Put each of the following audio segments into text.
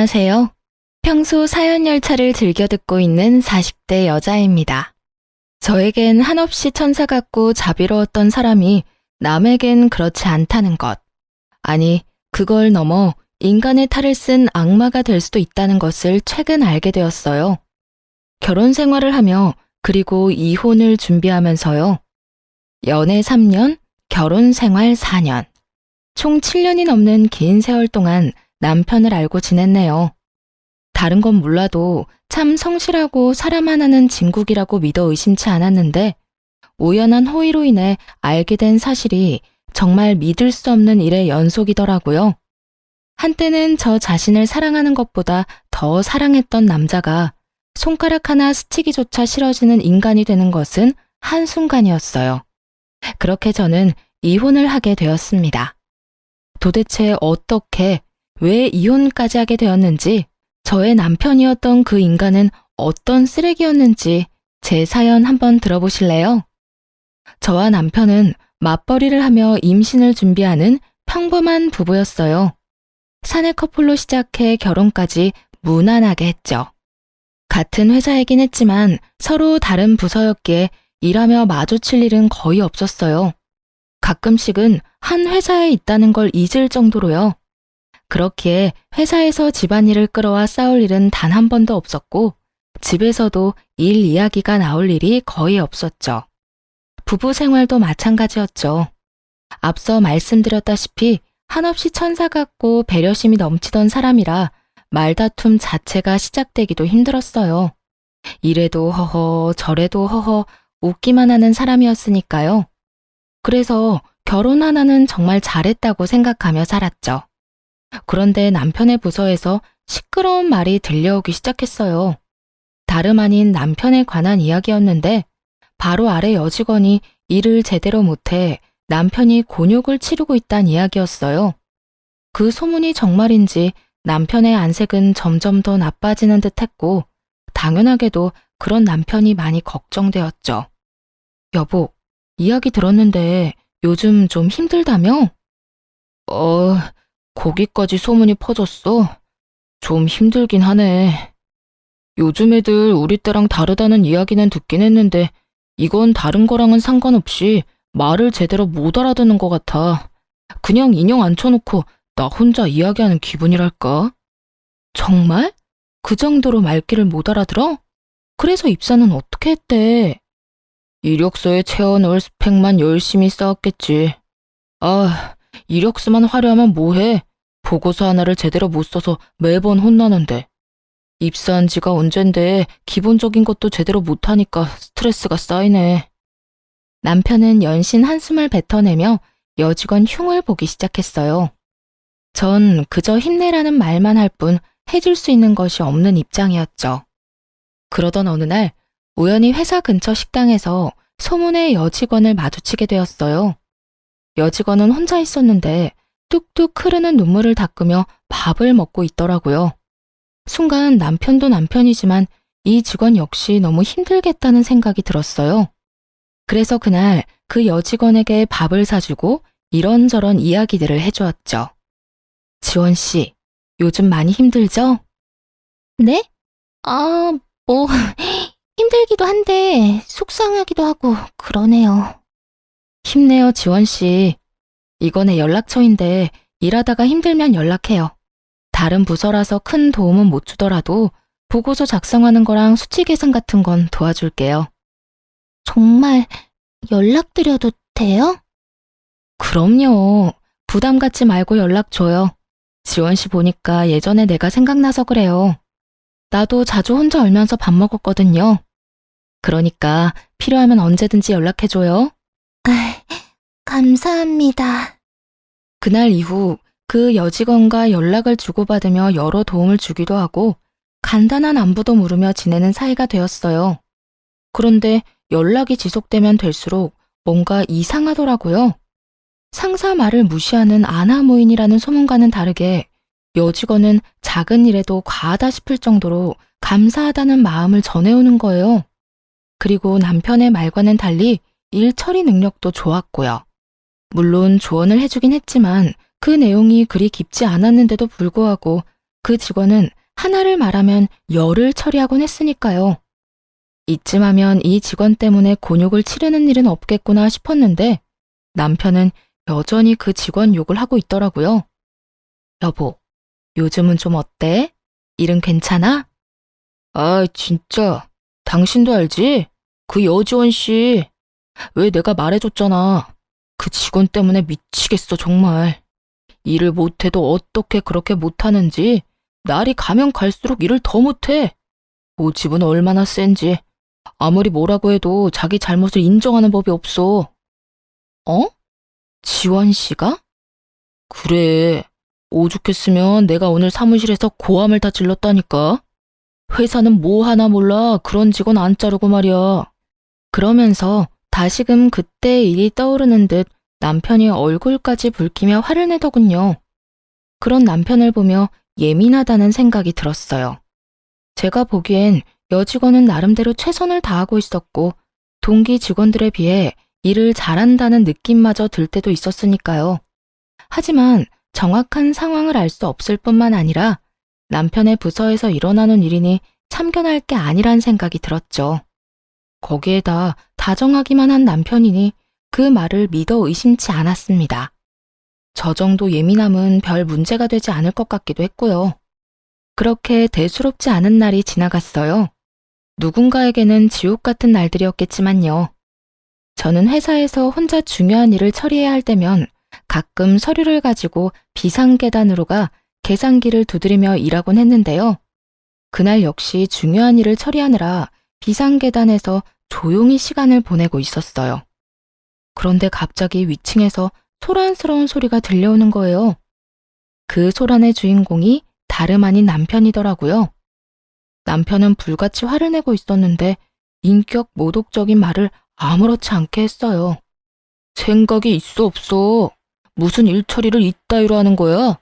안녕하세요. 평소 사연 열차를 즐겨 듣고 있는 40대 여자입니다. 저에겐 한없이 천사 같고 자비로웠던 사람이 남에겐 그렇지 않다는 것. 아니, 그걸 넘어 인간의 탈을 쓴 악마가 될 수도 있다는 것을 최근 알게 되었어요. 결혼 생활을 하며 그리고 이혼을 준비하면서요. 연애 3년, 결혼 생활 4년. 총 7년이 넘는 긴 세월 동안 남편을 알고 지냈네요. 다른 건 몰라도 참 성실하고 사람 하나는 진국이라고 믿어 의심치 않았는데 우연한 호의로 인해 알게 된 사실이 정말 믿을 수 없는 일의 연속이더라고요. 한때는 저 자신을 사랑하는 것보다 더 사랑했던 남자가 손가락 하나 스치기조차 싫어지는 인간이 되는 것은 한순간이었어요. 그렇게 저는 이혼을 하게 되었습니다. 도대체 어떻게, 왜 이혼까지 하게 되었는지, 저의 남편이었던 그 인간은 어떤 쓰레기였는지 제 사연 한번 들어보실래요? 저와 남편은 맞벌이를 하며 임신을 준비하는 평범한 부부였어요. 사내 커플로 시작해 결혼까지 무난하게 했죠. 같은 회사이긴 했지만 서로 다른 부서였기에 일하며 마주칠 일은 거의 없었어요. 가끔씩은 한 회사에 있다는 걸 잊을 정도로요. 그렇기에 회사에서 집안일을 끌어와 싸울 일은 단 한 번도 없었고 집에서도 일 이야기가 나올 일이 거의 없었죠. 부부 생활도 마찬가지였죠. 앞서 말씀드렸다시피 한없이 천사 같고 배려심이 넘치던 사람이라 말다툼 자체가 시작되기도 힘들었어요. 이래도 허허 저래도 허허 웃기만 하는 사람이었으니까요. 그래서 결혼 하나는 정말 잘했다고 생각하며 살았죠. 그런데 남편의 부서에서 시끄러운 말이 들려오기 시작했어요. 다름 아닌 남편에 관한 이야기였는데 바로 아래 여직원이 일을 제대로 못해 남편이 곤욕을 치르고 있다는 이야기였어요. 그 소문이 정말인지 남편의 안색은 점점 더 나빠지는 듯 했고 당연하게도 그런 남편이 많이 걱정되었죠. 여보, 이야기 들었는데 요즘 좀 힘들다며? 거기까지 소문이 퍼졌어? 좀 힘들긴 하네. 요즘 애들 우리 때랑 다르다는 이야기는 듣긴 했는데 이건 다른 거랑은 상관없이 말을 제대로 못 알아듣는 것 같아. 그냥 인형 앉혀놓고 나 혼자 이야기하는 기분이랄까? 정말? 그 정도로 말귀를 못 알아들어? 그래서 입사는 어떻게 했대? 이력서에 채워넣을 스펙만 열심히 쌓았겠지. 이력서만 화려하면 뭐해? 보고서 하나를 제대로 못 써서 매번 혼나는데. 입사한 지가 언젠데 기본적인 것도 제대로 못하니까 스트레스가 쌓이네. 남편은 연신 한숨을 뱉어내며 여직원 흉을 보기 시작했어요. 전 그저 힘내라는 말만 할 뿐 해줄 수 있는 것이 없는 입장이었죠. 그러던 어느 날 우연히 회사 근처 식당에서 소문의 여직원을 마주치게 되었어요. 여직원은 혼자 있었는데 뚝뚝 흐르는 눈물을 닦으며 밥을 먹고 있더라고요. 순간 남편도 남편이지만 이 직원 역시 너무 힘들겠다는 생각이 들었어요. 그래서 그날 그 여직원에게 밥을 사주고 이런저런 이야기들을 해주었죠. 지원 씨, 요즘 많이 힘들죠? 네? 뭐 힘들기도 한데 속상하기도 하고 그러네요. 힘내요, 지원 씨. 이건 내 연락처인데 일하다가 힘들면 연락해요. 다른 부서라서 큰 도움은 못 주더라도 보고서 작성하는 거랑 수치 계산 같은 건 도와줄게요. 정말 연락드려도 돼요? 그럼요. 부담 갖지 말고 연락 줘요. 지원 씨 보니까 예전에 내가 생각나서 그래요. 나도 자주 혼자 얼면서 밥 먹었거든요. 그러니까 필요하면 언제든지 연락해줘요. 감사합니다. 그날 이후 그 여직원과 연락을 주고받으며 여러 도움을 주기도 하고 간단한 안부도 물으며 지내는 사이가 되었어요. 그런데 연락이 지속되면 될수록 뭔가 이상하더라고요. 상사 말을 무시하는 아나무인이라는 소문과는 다르게 여직원은 작은 일에도 과하다 싶을 정도로 감사하다는 마음을 전해오는 거예요. 그리고 남편의 말과는 달리 일 처리 능력도 좋았고요. 물론 조언을 해주긴 했지만 그 내용이 그리 깊지 않았는데도 불구하고 그 직원은 하나를 말하면 열을 처리하곤 했으니까요. 이쯤 하면 이 직원 때문에 곤욕을 치르는 일은 없겠구나 싶었는데 남편은 여전히 그 직원 욕을 하고 있더라고요. 여보, 요즘은 좀 어때? 일은 괜찮아? 아, 진짜. 당신도 알지? 그 여지원 씨. 왜 내가 말해줬잖아. 그 직원 때문에 미치겠어, 정말. 일을 못해도 어떻게 그렇게 못하는지 날이 가면 갈수록 일을 더 못해. 고집은 얼마나 센지. 아무리 뭐라고 해도 자기 잘못을 인정하는 법이 없어. 어? 지원 씨가? 그래. 오죽했으면 내가 오늘 사무실에서 고함을 다 질렀다니까. 회사는 뭐 하나 몰라 그런 직원 안 자르고 말이야. 그러면서 다시금 그때의 일이 떠오르는 듯 남편이 얼굴까지 붉히며 화를 내더군요. 그런 남편을 보며 예민하다는 생각이 들었어요. 제가 보기엔 여직원은 나름대로 최선을 다하고 있었고 동기 직원들에 비해 일을 잘한다는 느낌마저 들 때도 있었으니까요. 하지만 정확한 상황을 알 수 없을 뿐만 아니라 남편의 부서에서 일어나는 일이니 참견할 게 아니란 생각이 들었죠. 거기에다 다정하기만 한 남편이니 그 말을 믿어 의심치 않았습니다. 저 정도 예민함은 별 문제가 되지 않을 것 같기도 했고요. 그렇게 대수롭지 않은 날이 지나갔어요. 누군가에게는 지옥 같은 날들이었겠지만요. 저는 회사에서 혼자 중요한 일을 처리해야 할 때면 가끔 서류를 가지고 비상계단으로 가 계산기를 두드리며 일하곤 했는데요. 그날 역시 중요한 일을 처리하느라 비상계단에서 조용히 시간을 보내고 있었어요. 그런데 갑자기 위층에서 소란스러운 소리가 들려오는 거예요. 그 소란의 주인공이 다름 아닌 남편이더라고요. 남편은 불같이 화를 내고 있었는데 인격 모독적인 말을 아무렇지 않게 했어요. 생각이 있어 없어? 무슨 일 처리를 이따위로 하는 거야?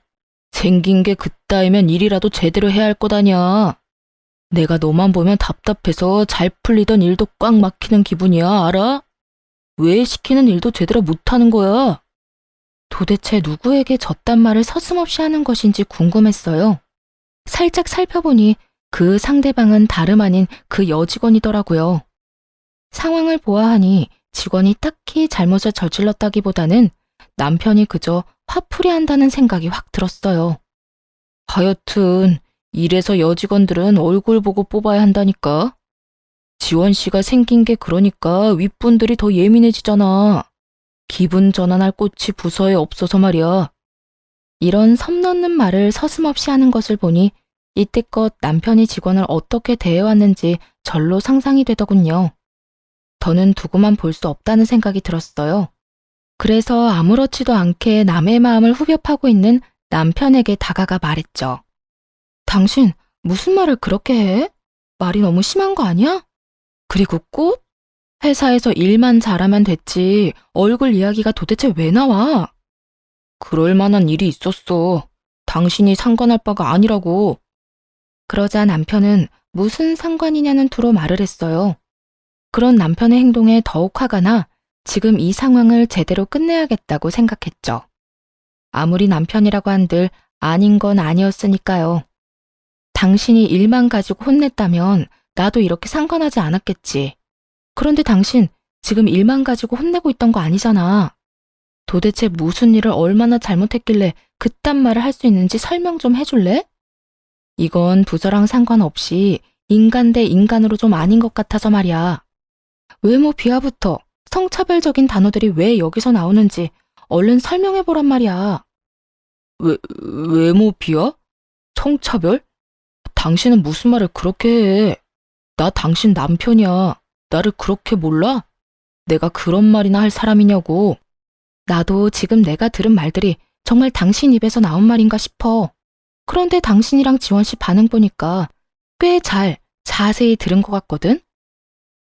생긴 게 그따위면 일이라도 제대로 해야 할 거다냐. 내가 너만 보면 답답해서 잘 풀리던 일도 꽉 막히는 기분이야, 알아? 왜 시키는 일도 제대로 못하는 거야? 도대체 누구에게 저딴 말을 서슴없이 하는 것인지 궁금했어요. 살짝 살펴보니 그 상대방은 다름 아닌 그 여직원이더라고요. 상황을 보아하니 직원이 딱히 잘못을 저질렀다기보다는 남편이 그저 화풀이 한다는 생각이 확 들었어요. 하여튼 이래서 여직원들은 얼굴 보고 뽑아야 한다니까. 지원 씨가 생긴 게 그러니까 윗분들이 더 예민해지잖아. 기분 전환할 곳이 부서에 없어서 말이야. 이런 섬 넘는 말을 서슴없이 하는 것을 보니 이때껏 남편이 직원을 어떻게 대해왔는지 절로 상상이 되더군요. 더는 두고만 볼 수 없다는 생각이 들었어요. 그래서 아무렇지도 않게 남의 마음을 후벼 파고 있는 남편에게 다가가 말했죠. 당신 무슨 말을 그렇게 해? 말이 너무 심한 거 아니야? 그리고 꽃? 회사에서 일만 잘하면 됐지 얼굴 이야기가 도대체 왜 나와? 그럴 만한 일이 있었어. 당신이 상관할 바가 아니라고. 그러자 남편은 무슨 상관이냐는 투로 말을 했어요. 그런 남편의 행동에 더욱 화가 나 지금 이 상황을 제대로 끝내야겠다고 생각했죠. 아무리 남편이라고 한들 아닌 건 아니었으니까요. 당신이 일만 가지고 혼냈다면 나도 이렇게 상관하지 않았겠지. 그런데 당신 지금 일만 가지고 혼내고 있던 거 아니잖아. 도대체 무슨 일을 얼마나 잘못했길래 그딴 말을 할 수 있는지 설명 좀 해줄래? 이건 부서랑 상관없이 인간 대 인간으로 좀 아닌 것 같아서 말이야. 외모 비하부터 성차별적인 단어들이 왜 여기서 나오는지 얼른 설명해보란 말이야. 외모 비하? 성차별? 당신은 무슨 말을 그렇게 해? 나 당신 남편이야. 나를 그렇게 몰라? 내가 그런 말이나 할 사람이냐고. 나도 지금 내가 들은 말들이 정말 당신 입에서 나온 말인가 싶어. 그런데 당신이랑 지원 씨 반응 보니까 꽤 자세히 들은 것 같거든?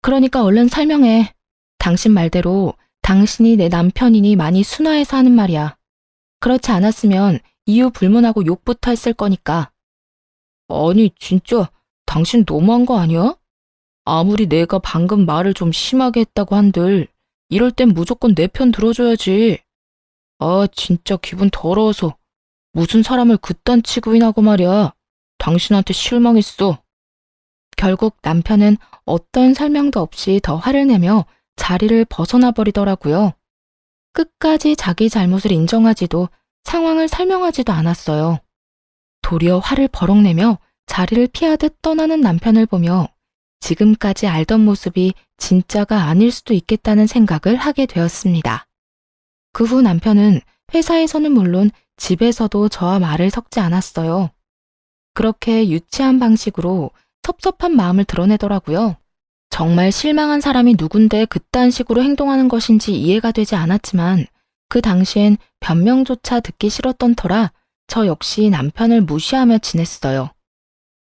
그러니까 얼른 설명해. 당신 말대로 당신이 내 남편이니 많이 순화해서 하는 말이야. 그렇지 않았으면 이유 불문하고 욕부터 했을 거니까. 아니, 진짜 당신 너무한 거 아니야? 아무리 내가 방금 말을 좀 심하게 했다고 한들 이럴 땐 무조건 내 편 들어줘야지. 아, 진짜 기분 더러워서 무슨 사람을 그딴 취급이나 하고 말이야. 당신한테 실망했어. 결국 남편은 어떤 설명도 없이 더 화를 내며 자리를 벗어나 버리더라고요. 끝까지 자기 잘못을 인정하지도 상황을 설명하지도 않았어요. 도리어 화를 버럭 내며 자리를 피하듯 떠나는 남편을 보며 지금까지 알던 모습이 진짜가 아닐 수도 있겠다는 생각을 하게 되었습니다. 그 후 남편은 회사에서는 물론 집에서도 저와 말을 섞지 않았어요. 그렇게 유치한 방식으로 섭섭한 마음을 드러내더라고요. 정말 실망한 사람이 누군데 그딴 식으로 행동하는 것인지 이해가 되지 않았지만 그 당시엔 변명조차 듣기 싫었던 터라 저 역시 남편을 무시하며 지냈어요.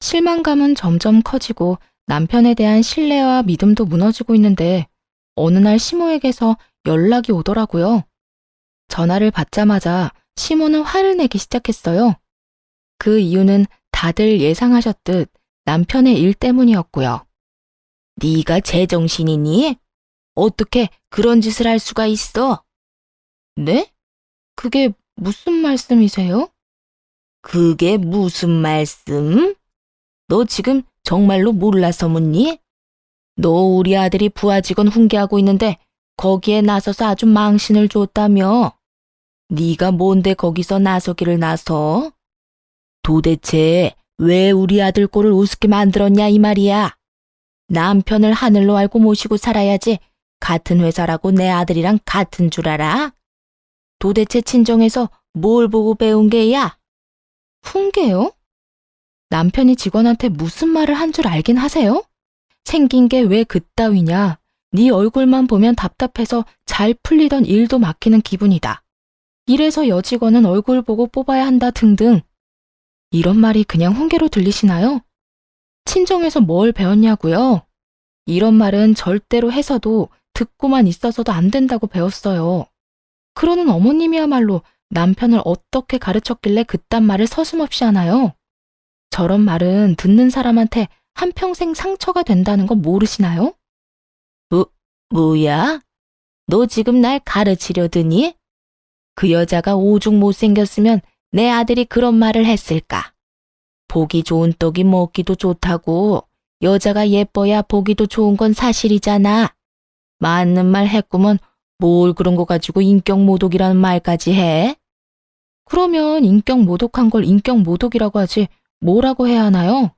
실망감은 점점 커지고 남편에 대한 신뢰와 믿음도 무너지고 있는데 어느 날 시모에게서 연락이 오더라고요. 전화를 받자마자 시모는 화를 내기 시작했어요. 그 이유는 다들 예상하셨듯 남편의 일 때문이었고요. 네가 제정신이니? 어떻게 그런 짓을 할 수가 있어? 네? 그게 무슨 말씀이세요? 그게 무슨 말씀? 너 지금 정말로 몰라서 묻니? 너 우리 아들이 부하 직원 훈계하고 있는데 거기에 나서서 아주 망신을 줬다며? 네가 뭔데 거기서 나서기를 나서? 도대체 왜 우리 아들 꼴을 우습게 만들었냐 이 말이야. 남편을 하늘로 알고 모시고 살아야지 같은 회사라고 내 아들이랑 같은 줄 알아? 도대체 친정에서 뭘 보고 배운 게야? 훈계요? 남편이 직원한테 무슨 말을 한 줄 알긴 하세요? 생긴 게 왜 그따위냐? 네 얼굴만 보면 답답해서 잘 풀리던 일도 막히는 기분이다. 이래서 여직원은 얼굴 보고 뽑아야 한다 등등. 이런 말이 그냥 훈계로 들리시나요? 친정에서 뭘 배웠냐고요? 이런 말은 절대로 해서도 듣고만 있어서도 안 된다고 배웠어요. 그러는 어머님이야말로 남편을 어떻게 가르쳤길래 그딴 말을 서슴없이 하나요? 저런 말은 듣는 사람한테 한평생 상처가 된다는 거 모르시나요? 뭐야? 너 지금 날 가르치려드니? 그 여자가 오죽 못생겼으면 내 아들이 그런 말을 했을까? 보기 좋은 떡이 먹기도 좋다고. 여자가 예뻐야 보기도 좋은 건 사실이잖아. 맞는 말 했구먼 뭘 그런 거 가지고 인격 모독이라는 말까지 해? 그러면 인격 모독한 걸 인격 모독이라고 하지 뭐라고 해야 하나요?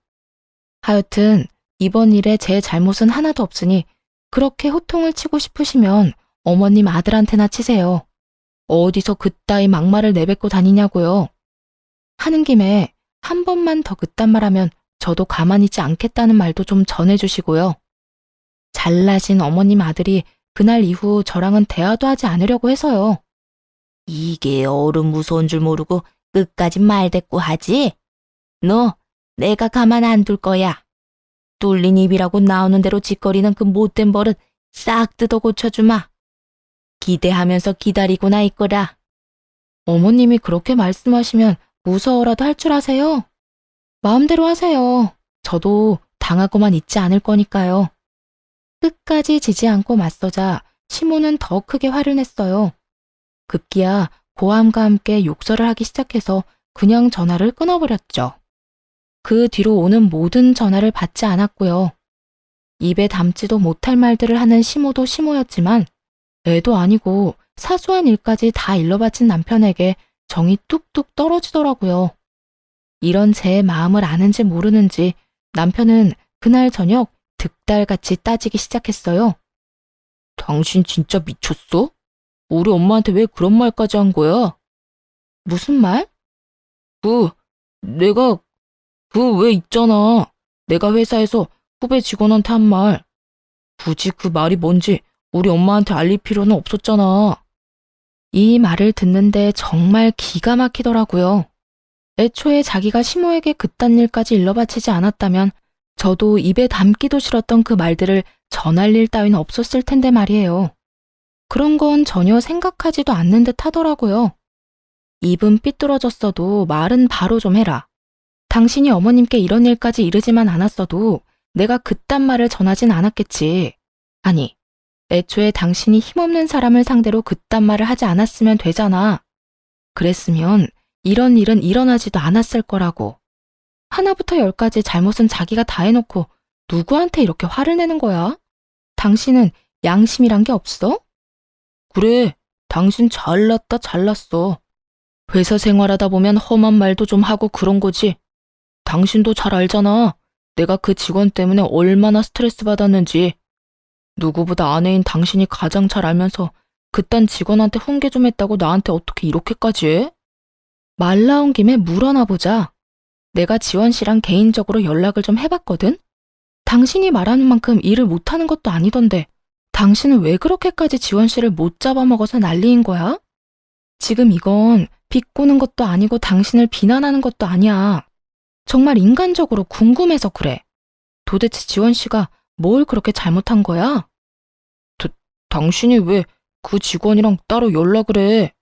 하여튼 이번 일에 제 잘못은 하나도 없으니 그렇게 호통을 치고 싶으시면 어머님 아들한테나 치세요. 어디서 그따위 막말을 내뱉고 다니냐고요. 하는 김에 한 번만 더 그딴 말하면 저도 가만히 있지 않겠다는 말도 좀 전해주시고요. 잘나신 어머님 아들이 그날 이후 저랑은 대화도 하지 않으려고 해서요. 이게 어른 무서운 줄 모르고 끝까지 말대꾸 하지? 너 내가 가만 안 둘 거야. 뚫린 입이라고 나오는 대로 짓거리는 그 못된 버릇 싹 뜯어 고쳐주마. 기대하면서 기다리고나 있거라. 어머님이 그렇게 말씀하시면 무서워라도 할 줄 아세요? 마음대로 하세요. 저도 당하고만 있지 않을 거니까요. 끝까지 지지 않고 맞서자 시모는 더 크게 화를 냈어요. 급기야 고함과 함께 욕설을 하기 시작해서 그냥 전화를 끊어버렸죠. 그 뒤로 오는 모든 전화를 받지 않았고요. 입에 담지도 못할 말들을 하는 시모도 시모였지만 애도 아니고 사소한 일까지 다 일러바친 남편에게 정이 뚝뚝 떨어지더라고요. 이런 제 마음을 아는지 모르는지 남편은 그날 저녁 득달같이 따지기 시작했어요. 당신 진짜 미쳤어? 우리 엄마한테 왜 그런 말까지 한 거야? 무슨 말? 내가 왜 있잖아. 내가 회사에서 후배 직원한테 한 말. 굳이 그 말이 뭔지 우리 엄마한테 알릴 필요는 없었잖아. 이 말을 듣는데 정말 기가 막히더라고요. 애초에 자기가 시모에게 그딴 일까지 일러바치지 않았다면 저도 입에 담기도 싫었던 그 말들을 전할 일 따위는 없었을 텐데 말이에요. 그런 건 전혀 생각하지도 않는 듯 하더라고요. 입은 삐뚤어졌어도 말은 바로 좀 해라. 당신이 어머님께 이런 일까지 이르지만 않았어도 내가 그딴 말을 전하진 않았겠지. 아니, 애초에 당신이 힘없는 사람을 상대로 그딴 말을 하지 않았으면 되잖아. 그랬으면 이런 일은 일어나지도 않았을 거라고. 하나부터 열까지 잘못은 자기가 다 해놓고 누구한테 이렇게 화를 내는 거야? 당신은 양심이란 게 없어? 그래, 당신 잘났다 잘났어. 회사 생활하다 보면 험한 말도 좀 하고 그런 거지. 당신도 잘 알잖아. 내가 그 직원 때문에 얼마나 스트레스 받았는지. 누구보다 아내인 당신이 가장 잘 알면서 그딴 직원한테 훈계 좀 했다고 나한테 어떻게 이렇게까지 해? 말 나온 김에 물어나 보자. 내가 지원 씨랑 개인적으로 연락을 좀 해봤거든? 당신이 말하는 만큼 일을 못하는 것도 아니던데 당신은 왜 그렇게까지 지원 씨를 못 잡아먹어서 난리인 거야? 지금 이건 비꼬는 것도 아니고 당신을 비난하는 것도 아니야. 정말 인간적으로 궁금해서 그래. 도대체 지원 씨가 뭘 그렇게 잘못한 거야? 당신이 왜 그 직원이랑 따로 연락을 해?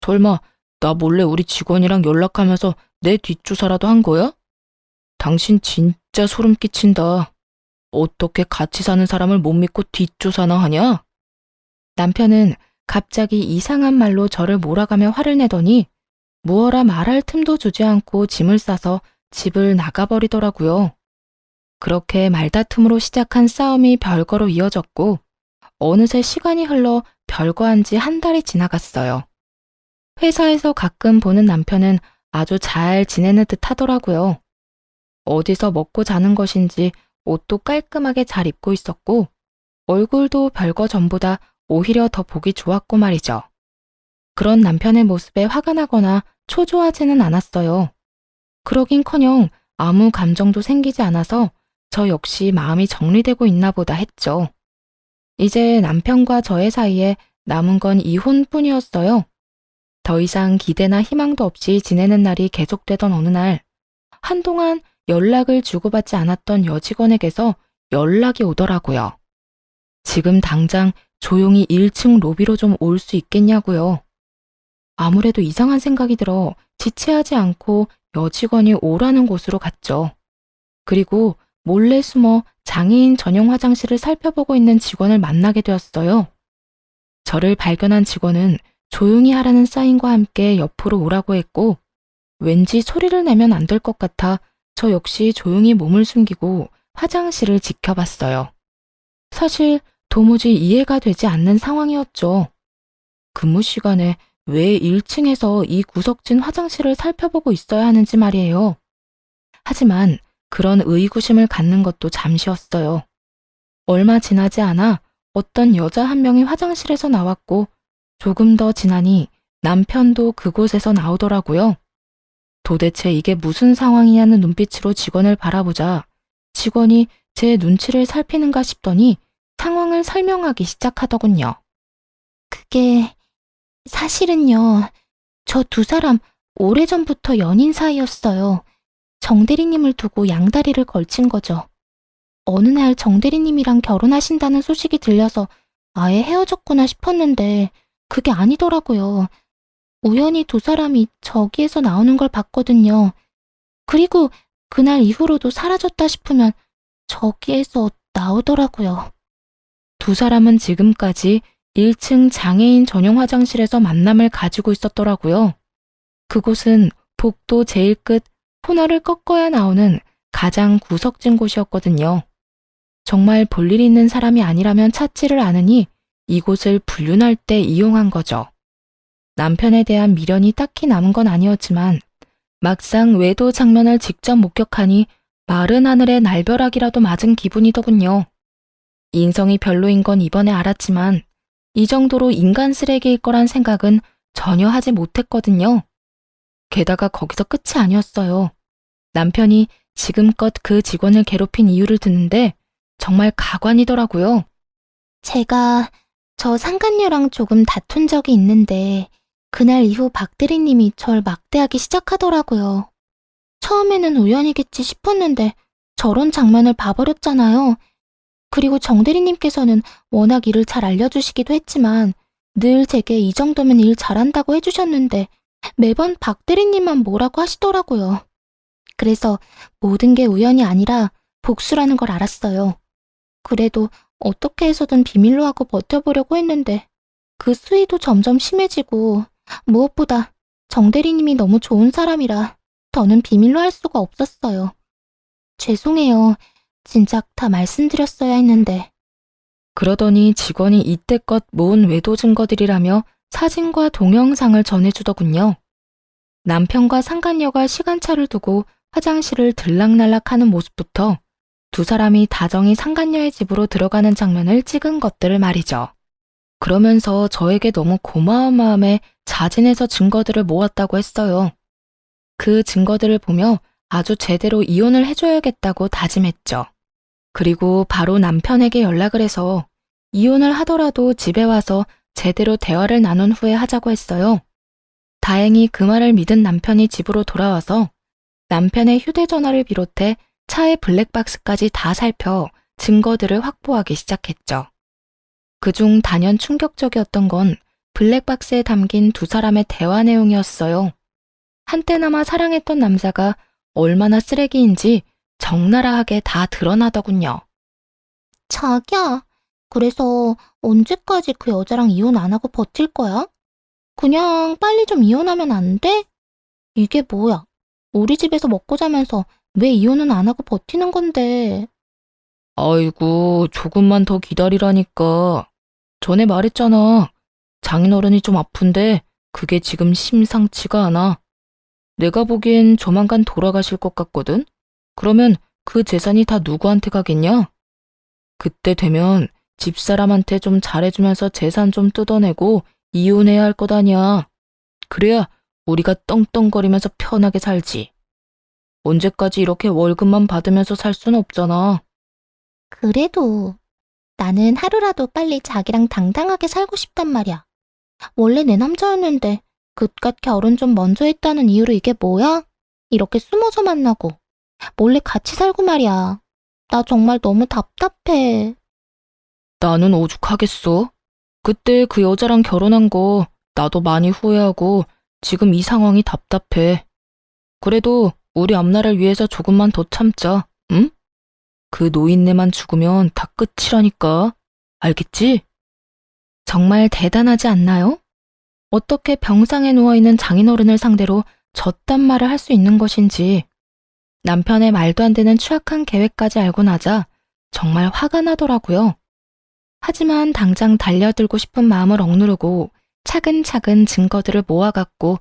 설마 나 몰래 우리 직원이랑 연락하면서 내 뒷조사라도 한 거야? 당신 진짜 소름 끼친다. 어떻게 같이 사는 사람을 못 믿고 뒷조사나 하냐? 남편은 갑자기 이상한 말로 저를 몰아가며 화를 내더니 무어라 말할 틈도 주지 않고 짐을 싸서 집을 나가버리더라고요. 그렇게 말다툼으로 시작한 싸움이 별거로 이어졌고 어느새 시간이 흘러 별거한 지 한 달이 지나갔어요. 회사에서 가끔 보는 남편은 아주 잘 지내는 듯 하더라고요. 어디서 먹고 자는 것인지 옷도 깔끔하게 잘 입고 있었고 얼굴도 별거 전보다 오히려 더 보기 좋았고 말이죠. 그런 남편의 모습에 화가 나거나 초조하지는 않았어요. 그러긴커녕 아무 감정도 생기지 않아서 저 역시 마음이 정리되고 있나 보다 했죠. 이제 남편과 저의 사이에 남은 건 이혼뿐이었어요. 더 이상 기대나 희망도 없이 지내는 날이 계속되던 어느 날, 한동안 연락을 주고받지 않았던 여직원에게서 연락이 오더라고요. 지금 당장 조용히 1층 로비로 좀 올 수 있겠냐고요. 아무래도 이상한 생각이 들어 지체하지 않고 여직원이 오라는 곳으로 갔죠. 그리고 몰래 숨어 장애인 전용 화장실을 살펴보고 있는 직원을 만나게 되었어요. 저를 발견한 직원은 조용히 하라는 사인과 함께 옆으로 오라고 했고 왠지 소리를 내면 안 될 것 같아 저 역시 조용히 몸을 숨기고 화장실을 지켜봤어요. 사실 도무지 이해가 되지 않는 상황이었죠. 근무 시간에 왜 1층에서 이 구석진 화장실을 살펴보고 있어야 하는지 말이에요. 하지만 그런 의구심을 갖는 것도 잠시였어요. 얼마 지나지 않아 어떤 여자 한 명이 화장실에서 나왔고 조금 더 지나니 남편도 그곳에서 나오더라고요. 도대체 이게 무슨 상황이냐는 눈빛으로 직원을 바라보자 직원이 제 눈치를 살피는가 싶더니 상황을 설명하기 시작하더군요. 그게 사실은요. 저 두 사람 오래전부터 연인 사이였어요. 정대리님을 두고 양다리를 걸친 거죠. 어느 날 정대리님이랑 결혼하신다는 소식이 들려서 아예 헤어졌구나 싶었는데 그게 아니더라고요. 우연히 두 사람이 저기에서 나오는 걸 봤거든요. 그리고 그날 이후로도 사라졌다 싶으면 저기에서 나오더라고요. 두 사람은 지금까지 1층 장애인 전용 화장실에서 만남을 가지고 있었더라고요. 그곳은 복도 제일 끝 코너를 꺾어야 나오는 가장 구석진 곳이었거든요. 정말 볼일 있는 사람이 아니라면 찾지를 않으니 이곳을 불륜할 때 이용한 거죠. 남편에 대한 미련이 딱히 남은 건 아니었지만 막상 외도 장면을 직접 목격하니 마른 하늘에 날벼락이라도 맞은 기분이더군요. 인성이 별로인 건 이번에 알았지만 이 정도로 인간 쓰레기일 거란 생각은 전혀 하지 못했거든요. 게다가 거기서 끝이 아니었어요. 남편이 지금껏 그 직원을 괴롭힌 이유를 듣는데 정말 가관이더라고요. 제가 저 상간녀랑 조금 다툰 적이 있는데 그날 이후 박 대리님이 절 막대하기 시작하더라고요. 처음에는 우연이겠지 싶었는데 저런 장면을 봐버렸잖아요. 그리고 정 대리님께서는 워낙 일을 잘 알려주시기도 했지만 늘 제게 이 정도면 일 잘한다고 해주셨는데 매번 박 대리님만 뭐라고 하시더라고요. 그래서 모든 게 우연이 아니라 복수라는 걸 알았어요. 그래도 어떻게 해서든 비밀로 하고 버텨보려고 했는데 그 수위도 점점 심해지고 무엇보다 정 대리님이 너무 좋은 사람이라 더는 비밀로 할 수가 없었어요. 죄송해요. 진작 다 말씀드렸어야 했는데. 그러더니 직원이 이때껏 모은 외도 증거들이라며 사진과 동영상을 전해주더군요. 남편과 상간녀가 시간차를 두고 화장실을 들락날락하는 모습부터 두 사람이 다정히 상간녀의 집으로 들어가는 장면을 찍은 것들을 말이죠. 그러면서 저에게 너무 고마운 마음에 자진해서 증거들을 모았다고 했어요. 그 증거들을 보며 아주 제대로 이혼을 해줘야겠다고 다짐했죠. 그리고 바로 남편에게 연락을 해서 이혼을 하더라도 집에 와서 제대로 대화를 나눈 후에 하자고 했어요. 다행히 그 말을 믿은 남편이 집으로 돌아와서 남편의 휴대전화를 비롯해 차의 블랙박스까지 다 살펴 증거들을 확보하기 시작했죠. 그중 단연 충격적이었던 건 블랙박스에 담긴 두 사람의 대화 내용이었어요. 한때나마 사랑했던 남자가 얼마나 쓰레기인지 적나라하게 다 드러나더군요. 자기야, 그래서 언제까지 그 여자랑 이혼 안 하고 버틸 거야? 그냥 빨리 좀 이혼하면 안 돼? 이게 뭐야? 우리 집에서 먹고 자면서 왜 이혼은 안 하고 버티는 건데? 아이고, 조금만 더 기다리라니까. 전에 말했잖아. 장인어른이 좀 아픈데 그게 지금 심상치가 않아. 내가 보기엔 조만간 돌아가실 것 같거든? 그러면 그 재산이 다 누구한테 가겠냐? 그때 되면 집사람한테 좀 잘해주면서 재산 좀 뜯어내고 이혼해야 할 것 아니야. 그래야 우리가 떵떵거리면서 편하게 살지. 언제까지 이렇게 월급만 받으면서 살 순 없잖아. 그래도 나는 하루라도 빨리 자기랑 당당하게 살고 싶단 말이야. 원래 내 남자였는데 그깟 결혼 좀 먼저 했다는 이유로 이게 뭐야? 이렇게 숨어서 만나고 몰래 같이 살고 말이야. 나 정말 너무 답답해. 나는 오죽하겠어. 그때 그 여자랑 결혼한 거 나도 많이 후회하고 지금 이 상황이 답답해. 그래도 우리 앞날을 위해서 조금만 더 참자, 응? 그 노인네만 죽으면 다 끝이라니까. 알겠지? 정말 대단하지 않나요? 어떻게 병상에 누워있는 장인어른을 상대로 저딴 말을 할 수 있는 것인지. 남편의 말도 안 되는 추악한 계획까지 알고 나자 정말 화가 나더라고요. 하지만 당장 달려들고 싶은 마음을 억누르고 차근차근 증거들을 모아갔고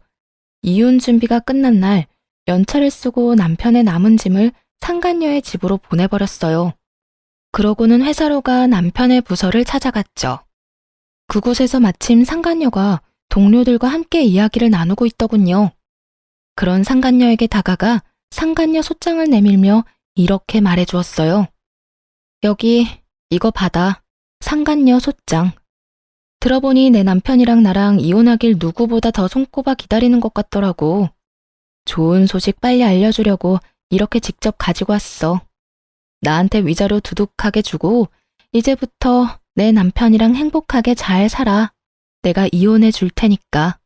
이혼 준비가 끝난 날 연차를 쓰고 남편의 남은 짐을 상간녀의 집으로 보내버렸어요. 그러고는 회사로 가 남편의 부서를 찾아갔죠. 그곳에서 마침 상간녀가 동료들과 함께 이야기를 나누고 있더군요. 그런 상간녀에게 다가가 상간녀 소장을 내밀며 이렇게 말해주었어요. 여기 이거 받아. 상간녀 소장. 들어보니 내 남편이랑 나랑 이혼하길 누구보다 더 손꼽아 기다리는 것 같더라고. 좋은 소식 빨리 알려주려고 이렇게 직접 가지고 왔어. 나한테 위자료 두둑하게 주고 이제부터 내 남편이랑 행복하게 잘 살아. 내가 이혼해 줄 테니까.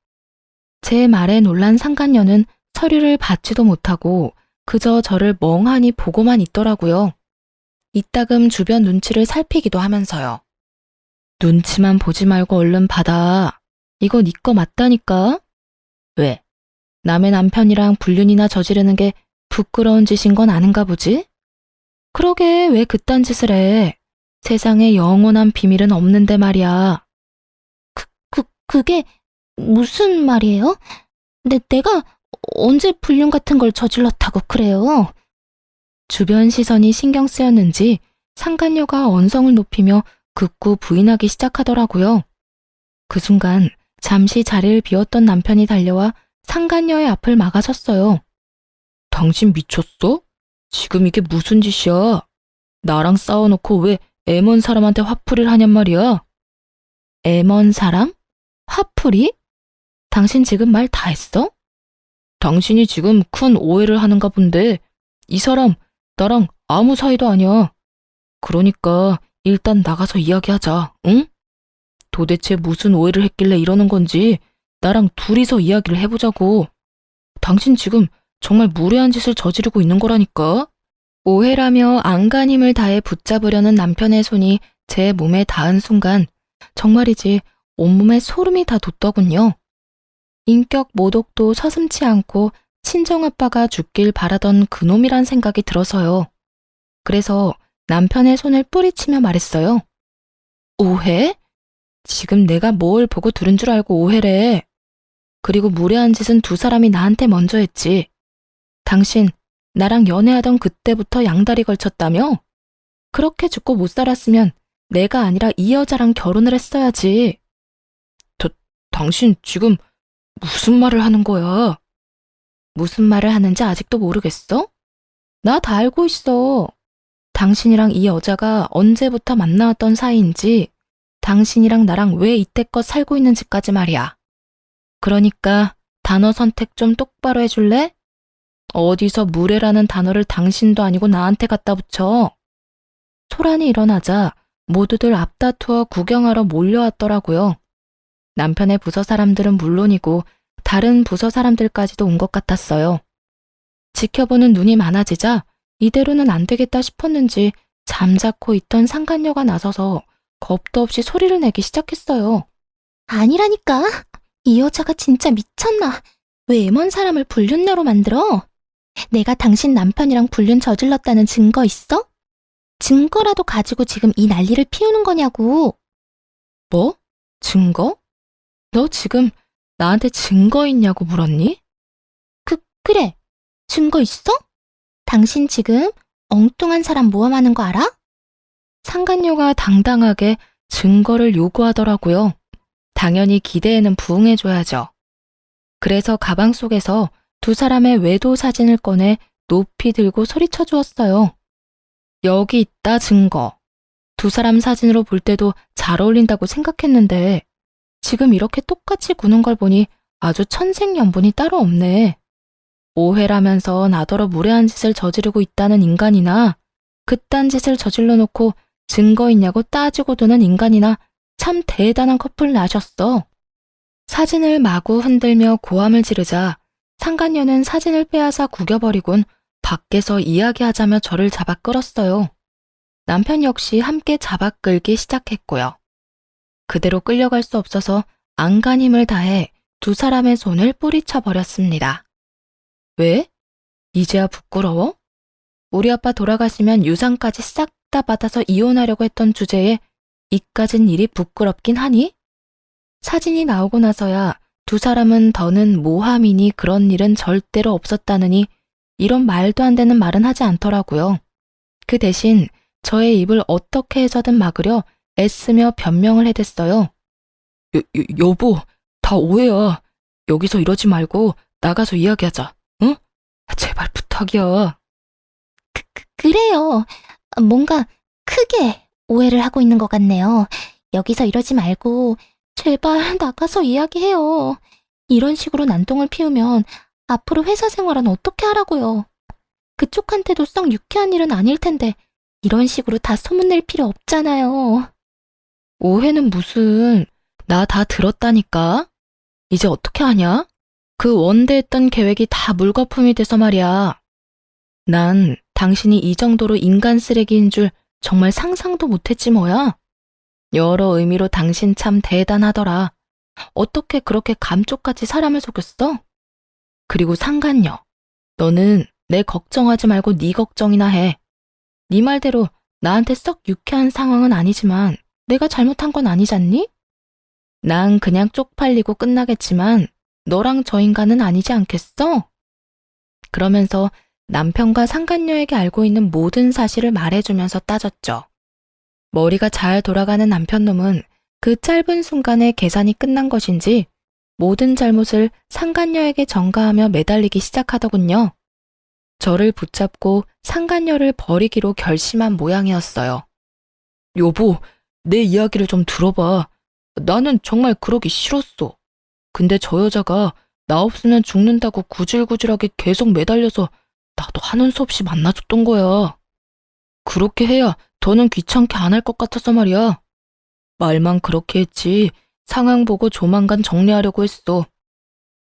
제 말에 놀란 상간녀는 서류를 받지도 못하고 그저 저를 멍하니 보고만 있더라고요. 이따금 주변 눈치를 살피기도 하면서요. 눈치만 보지 말고 얼른 받아. 이거 네 거 맞다니까? 왜? 남의 남편이랑 불륜이나 저지르는 게 부끄러운 짓인 건 아는가 보지? 그러게 왜 그딴 짓을 해? 세상에 영원한 비밀은 없는데 말이야. 그게 무슨 말이에요? 내가 언제 불륜 같은 걸 저질렀다고 그래요? 주변 시선이 신경 쓰였는지 상간녀가 언성을 높이며 극구 부인하기 시작하더라고요. 그 순간 잠시 자리를 비웠던 남편이 달려와 상간녀의 앞을 막아섰어요. 당신 미쳤어? 지금 이게 무슨 짓이야? 나랑 싸워놓고 왜 애먼 사람한테 화풀이를 하냔 말이야? 애먼 사람? 화풀이? 당신 지금 말 다 했어? 당신이 지금 큰 오해를 하는가 본데 이 사람 나랑 아무 사이도 아니야. 그러니까 일단 나가서 이야기하자, 응? 도대체 무슨 오해를 했길래 이러는 건지 나랑 둘이서 이야기를 해보자고. 당신 지금 정말 무례한 짓을 저지르고 있는 거라니까. 오해라며 안간 힘을 다해 붙잡으려는 남편의 손이 제 몸에 닿은 순간 정말이지 온몸에 소름이 다 돋더군요. 인격 모독도 서슴지 않고 친정아빠가 죽길 바라던 그놈이란 생각이 들어서요. 그래서 남편의 손을 뿌리치며 말했어요. 오해? 지금 내가 뭘 보고 들은 줄 알고 오해래. 그리고 무례한 짓은 두 사람이 나한테 먼저 했지. 당신 나랑 연애하던 그때부터 양다리 걸쳤다며? 그렇게 죽고 못 살았으면 내가 아니라 이 여자랑 결혼을 했어야지. 당신 지금 무슨 말을 하는 거야? 무슨 말을 하는지 아직도 모르겠어? 나 다 알고 있어. 당신이랑 이 여자가 언제부터 만나왔던 사이인지, 당신이랑 나랑 왜 이때껏 살고 있는지까지 말이야. 그러니까 단어 선택 좀 똑바로 해줄래? 어디서 무례라는 단어를 당신도 아니고 나한테 갖다 붙여. 소란이 일어나자 모두들 앞다투어 구경하러 몰려왔더라고요. 남편의 부서 사람들은 물론이고 다른 부서 사람들까지도 온 것 같았어요. 지켜보는 눈이 많아지자 이대로는 안 되겠다 싶었는지 잠자코 있던 상간녀가 나서서 겁도 없이 소리를 내기 시작했어요. 아니라니까. 이 여자가 진짜 미쳤나? 왜 애먼 사람을 불륜녀로 만들어? 내가 당신 남편이랑 불륜 저질렀다는 증거 있어? 증거라도 가지고 지금 이 난리를 피우는 거냐고. 뭐? 증거? 너 지금 나한테 증거 있냐고 물었니? 그래. 증거 있어? 당신 지금 엉뚱한 사람 모함하는 거 알아? 상간녀가 당당하게 증거를 요구하더라고요. 당연히 기대에는 부응해줘야죠. 그래서 가방 속에서 두 사람의 외도 사진을 꺼내 높이 들고 소리쳐 주었어요. 여기 있다 증거. 두 사람 사진으로 볼 때도 잘 어울린다고 생각했는데 지금 이렇게 똑같이 구는 걸 보니 아주 천생연분이 따로 없네. 오해라면서 나더러 무례한 짓을 저지르고 있다는 인간이나 그딴 짓을 저질러 놓고 증거 있냐고 따지고 도는 인간이나 참 대단한 커플 나셨어. 사진을 마구 흔들며 고함을 지르자 상간녀는 사진을 빼앗아 구겨버리곤 밖에서 이야기하자며 저를 잡아 끌었어요. 남편 역시 함께 잡아 끌기 시작했고요. 그대로 끌려갈 수 없어서 안간 힘을 다해 두 사람의 손을 뿌리쳐 버렸습니다. 왜? 이제야 부끄러워? 우리 아빠 돌아가시면 유산까지 싹 다 받아서 이혼하려고 했던 주제에 이까진 일이 부끄럽긴 하니? 사진이 나오고 나서야 두 사람은 더는 모함이니 그런 일은 절대로 없었다느니 이런 말도 안 되는 말은 하지 않더라고요. 그 대신 저의 입을 어떻게 해서든 막으려 애쓰며 변명을 해댔어요. 여보, 다 오해야. 여기서 이러지 말고 나가서 이야기하자. 응? 제발 부탁이야. 그래요. 뭔가 크게 오해를 하고 있는 것 같네요. 여기서 이러지 말고 제발 나가서 이야기해요. 이런 식으로 난동을 피우면 앞으로 회사 생활은 어떻게 하라고요. 그쪽한테도 썩 유쾌한 일은 아닐 텐데 이런 식으로 다 소문낼 필요 없잖아요. 오해는 무슨, 나 다 들었다니까? 이제 어떻게 하냐? 그 원대했던 계획이 다 물거품이 돼서 말이야. 난 당신이 이 정도로 인간 쓰레기인 줄 정말 상상도 못했지 뭐야. 여러 의미로 당신 참 대단하더라. 어떻게 그렇게 감쪽같이 사람을 속였어? 그리고 상간녀, 너는 내 걱정하지 말고 네 걱정이나 해. 네 말대로 나한테 썩 유쾌한 상황은 아니지만 내가 잘못한 건 아니잖니? 난 그냥 쪽팔리고 끝나겠지만 너랑 저 인간은 아니지 않겠어? 그러면서 남편과 상간녀에게 알고 있는 모든 사실을 말해주면서 따졌죠. 머리가 잘 돌아가는 남편놈은 그 짧은 순간에 계산이 끝난 것인지 모든 잘못을 상간녀에게 전가하며 매달리기 시작하더군요. 저를 붙잡고 상간녀를 버리기로 결심한 모양이었어요. 여보, 내 이야기를 좀 들어봐. 나는 정말 그러기 싫었어. 근데 저 여자가 나 없으면 죽는다고 구질구질하게 계속 매달려서 나도 하는 수 없이 만나줬던 거야. 그렇게 해야 더는 귀찮게 안 할 것 같아서 말이야. 말만 그렇게 했지 상황 보고 조만간 정리하려고 했어.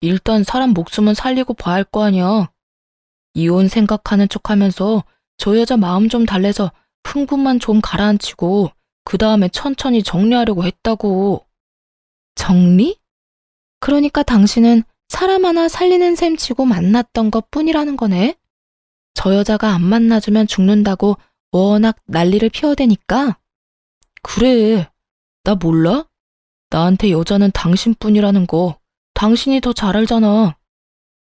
일단 사람 목숨은 살리고 봐야 할 거 아니야. 이혼 생각하는 척하면서 저 여자 마음 좀 달래서 흥분만 좀 가라앉히고 그 다음에 천천히 정리하려고 했다고. 정리? 그러니까 당신은 사람 하나 살리는 셈 치고 만났던 것 뿐이라는 거네. 저 여자가 안 만나주면 죽는다고 워낙 난리를 피워대니까. 그래, 나 몰라? 나한테 여자는 당신뿐이라는 거 당신이 더 잘 알잖아.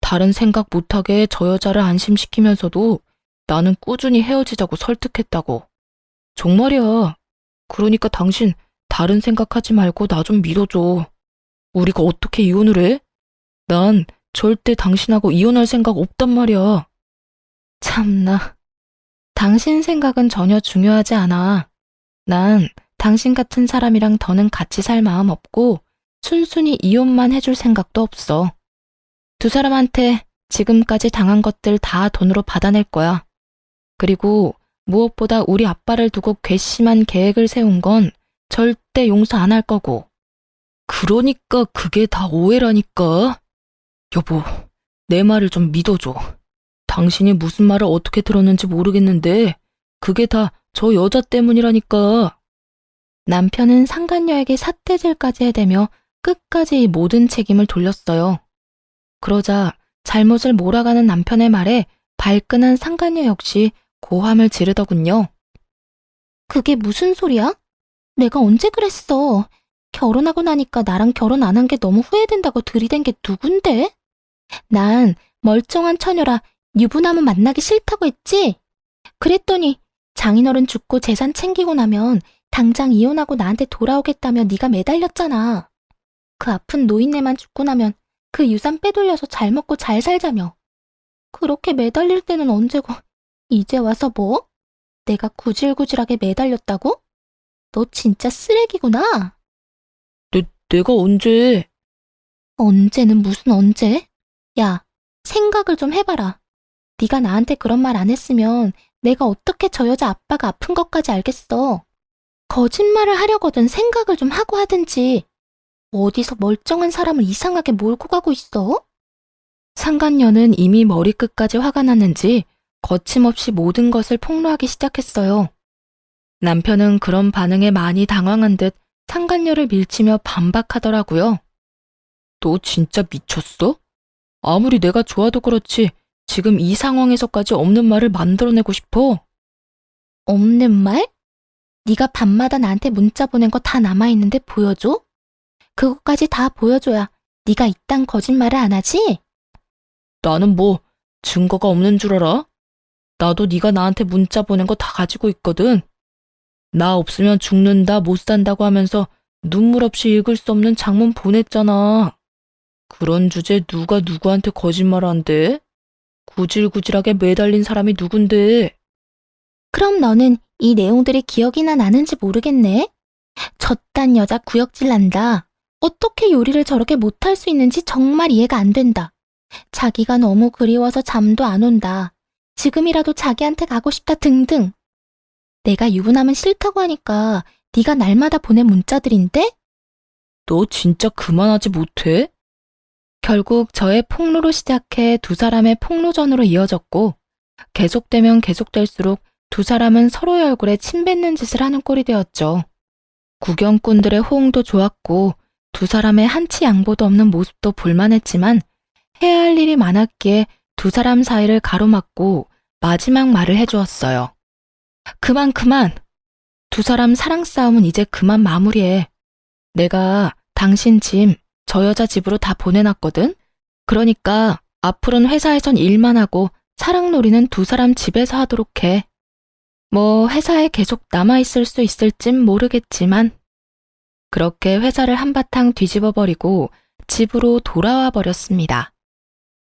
다른 생각 못하게 저 여자를 안심시키면서도 나는 꾸준히 헤어지자고 설득했다고. 정말이야. 그러니까 당신 다른 생각하지 말고 나 좀 믿어줘. 우리가 어떻게 이혼을 해? 난 절대 당신하고 이혼할 생각 없단 말이야. 참나. 당신 생각은 전혀 중요하지 않아. 난 당신 같은 사람이랑 더는 같이 살 마음 없고 순순히 이혼만 해줄 생각도 없어. 두 사람한테 지금까지 당한 것들 다 돈으로 받아낼 거야. 그리고 무엇보다 우리 아빠를 두고 괘씸한 계획을 세운 건 절대 용서 안 할 거고. 그러니까 그게 다 오해라니까. 여보, 내 말을 좀 믿어줘. 당신이 무슨 말을 어떻게 들었는지 모르겠는데 그게 다 저 여자 때문이라니까. 남편은 상간녀에게 삿대질까지 해대며 끝까지 이 모든 책임을 돌렸어요. 그러자 잘못을 몰아가는 남편의 말에 발끈한 상간녀 역시 고함을 지르더군요. 그게 무슨 소리야? 내가 언제 그랬어? 결혼하고 나니까 나랑 결혼 안 한 게 너무 후회된다고 들이댄 게 누군데? 난 멀쩡한 처녀라 유부남은 만나기 싫다고 했지? 그랬더니 장인어른 죽고 재산 챙기고 나면 당장 이혼하고 나한테 돌아오겠다며 네가 매달렸잖아. 그 아픈 노인네만 죽고 나면 그 유산 빼돌려서 잘 먹고 잘 살자며. 그렇게 매달릴 때는 언제고 이제 와서 뭐? 내가 구질구질하게 매달렸다고? 너 진짜 쓰레기구나. 내가 언제? 언제는 무슨 언제? 야, 생각을 좀 해봐라. 네가 나한테 그런 말 안 했으면 내가 어떻게 저 여자 아빠가 아픈 것까지 알겠어. 거짓말을 하려거든 생각을 좀 하고 하든지. 어디서 멀쩡한 사람을 이상하게 몰고 가고 있어? 상간녀는 이미 머리끝까지 화가 났는지 거침없이 모든 것을 폭로하기 시작했어요. 남편은 그런 반응에 많이 당황한 듯 상간녀를 밀치며 반박하더라고요. 너 진짜 미쳤어? 아무리 내가 좋아도 그렇지 지금 이 상황에서까지 없는 말을 만들어내고 싶어? 없는 말? 네가 밤마다 나한테 문자 보낸 거 다 남아있는데 보여줘? 그것까지 다 보여줘야 네가 이딴 거짓말을 안 하지? 나는 뭐 증거가 없는 줄 알아? 나도 네가 나한테 문자 보낸 거 다 가지고 있거든. 나 없으면 죽는다 못 산다고 하면서 눈물 없이 읽을 수 없는 장문 보냈잖아. 그런 주제 누가 누구한테 거짓말 한대? 구질구질하게 매달린 사람이 누군데? 그럼 너는 이 내용들이 기억이나 나는지 모르겠네. 저딴 여자 구역질 난다. 어떻게 요리를 저렇게 못할 수 있는지 정말 이해가 안 된다. 자기가 너무 그리워서 잠도 안 온다. 지금이라도 자기한테 가고 싶다 등등. 내가 유부남은 싫다고 하니까 네가 날마다 보낸 문자들인데? 너 진짜 그만하지 못해? 결국 저의 폭로로 시작해 두 사람의 폭로전으로 이어졌고 계속되면 계속될수록 두 사람은 서로의 얼굴에 침 뱉는 짓을 하는 꼴이 되었죠. 구경꾼들의 호응도 좋았고 두 사람의 한치 양보도 없는 모습도 볼만했지만 해야 할 일이 많았기에 두 사람 사이를 가로막고 마지막 말을 해주었어요. 그만. 두 사람 사랑 싸움은 이제 그만 마무리해. 내가 당신 짐 저 여자 집으로 다 보내놨거든? 그러니까 앞으로는 회사에선 일만 하고 사랑놀이는 두 사람 집에서 하도록 해. 뭐 회사에 계속 남아있을 수 있을진 모르겠지만 그렇게 회사를 한바탕 뒤집어버리고 집으로 돌아와 버렸습니다.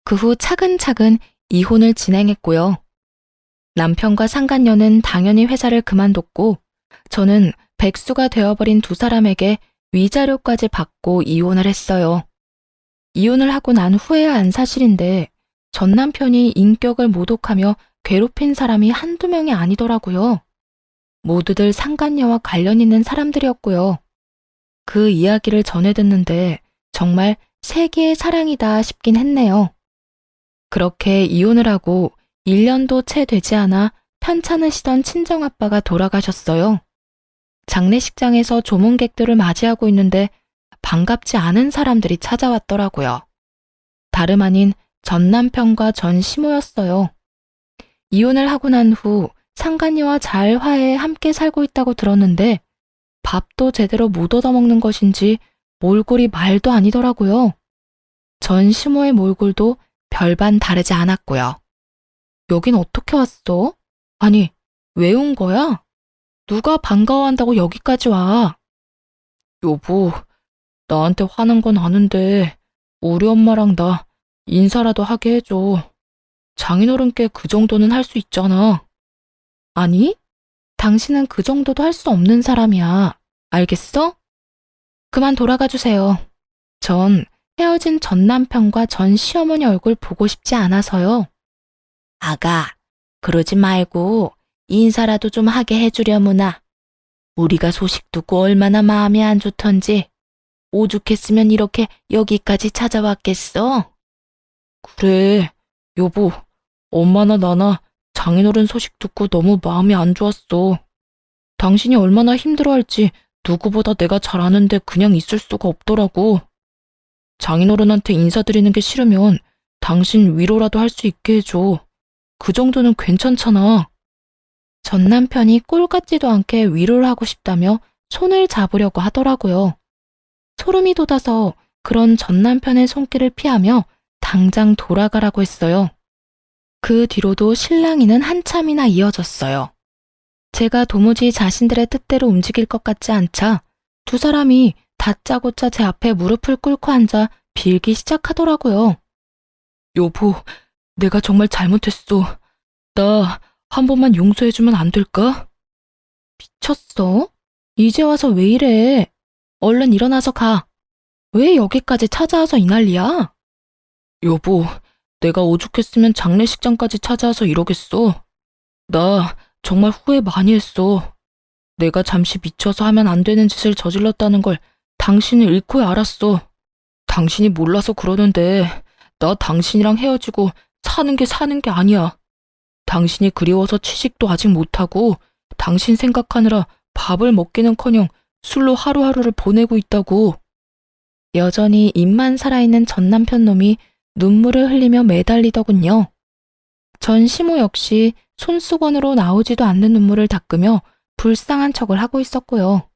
그 후 차근차근 이혼을 진행했고요. 남편과 상간녀는 당연히 회사를 그만뒀고 저는 백수가 되어버린 두 사람에게 위자료까지 받고 이혼을 했어요. 이혼을 하고 난 후에야 안 사실인데 전 남편이 인격을 모독하며 괴롭힌 사람이 한두 명이 아니더라고요. 모두들 상간녀와 관련 있는 사람들이었고요. 그 이야기를 전해 듣는데 정말 세계의 사랑이다 싶긴 했네요. 그렇게 이혼을 하고 1년도 채 되지 않아 편찮으시던 친정아빠가 돌아가셨어요. 장례식장에서 조문객들을 맞이하고 있는데 반갑지 않은 사람들이 찾아왔더라고요. 다름 아닌 전 남편과 전 시모였어요. 이혼을 하고 난 후 상간녀와 잘 화해해 함께 살고 있다고 들었는데 밥도 제대로 못 얻어먹는 것인지 몰골이 말도 아니더라고요. 전 시모의 몰골도 별반 다르지 않았고요. 여긴 어떻게 왔어? 아니, 왜 온 거야? 누가 반가워한다고 여기까지 와? 여보, 나한테 화난 건 아는데 우리 엄마랑 나 인사라도 하게 해줘. 장인어른께 그 정도는 할 수 있잖아. 아니, 당신은 그 정도도 할 수 없는 사람이야. 알겠어? 그만 돌아가 주세요. 전 헤어진 전 남편과 전 시어머니 얼굴 보고 싶지 않아서요. 아가, 그러지 말고 인사라도 좀 하게 해주려무나. 우리가 소식 듣고 얼마나 마음이 안 좋던지 오죽했으면 이렇게 여기까지 찾아왔겠어? 그래, 여보, 엄마나 나나 장인어른 소식 듣고 너무 마음이 안 좋았어. 당신이 얼마나 힘들어할지 누구보다 내가 잘 아는데 그냥 있을 수가 없더라고. 장인어른한테 인사드리는 게 싫으면 당신 위로라도 할 수 있게 해줘. 그 정도는 괜찮잖아. 전 남편이 꼴 같지도 않게 위로를 하고 싶다며 손을 잡으려고 하더라고요. 소름이 돋아서 그런 전 남편의 손길을 피하며 당장 돌아가라고 했어요. 그 뒤로도 실랑이는 한참이나 이어졌어요. 제가 도무지 자신들의 뜻대로 움직일 것 같지 않자 두 사람이 다짜고짜 제 앞에 무릎을 꿇고 앉아 빌기 시작하더라고요. 여보, 내가 정말 잘못했어. 나 한 번만 용서해주면 안 될까? 미쳤어? 이제 와서 왜 이래? 얼른 일어나서 가. 왜 여기까지 찾아와서 이 난리야? 여보, 내가 오죽했으면 장례식장까지 찾아와서 이러겠어. 나 정말 후회 많이 했어. 내가 잠시 미쳐서 하면 안 되는 짓을 저질렀다는 걸 당신이 잃고야 알았어. 당신이 몰라서 그러는데 나 당신이랑 헤어지고 사는 게 아니야. 당신이 그리워서 취직도 아직 못하고 당신 생각하느라 밥을 먹기는커녕 술로 하루하루를 보내고 있다고. 여전히 입만 살아있는 전 남편 놈이 눈물을 흘리며 매달리더군요. 전 시모 역시 손수건으로 나오지도 않는 눈물을 닦으며 불쌍한 척을 하고 있었고요.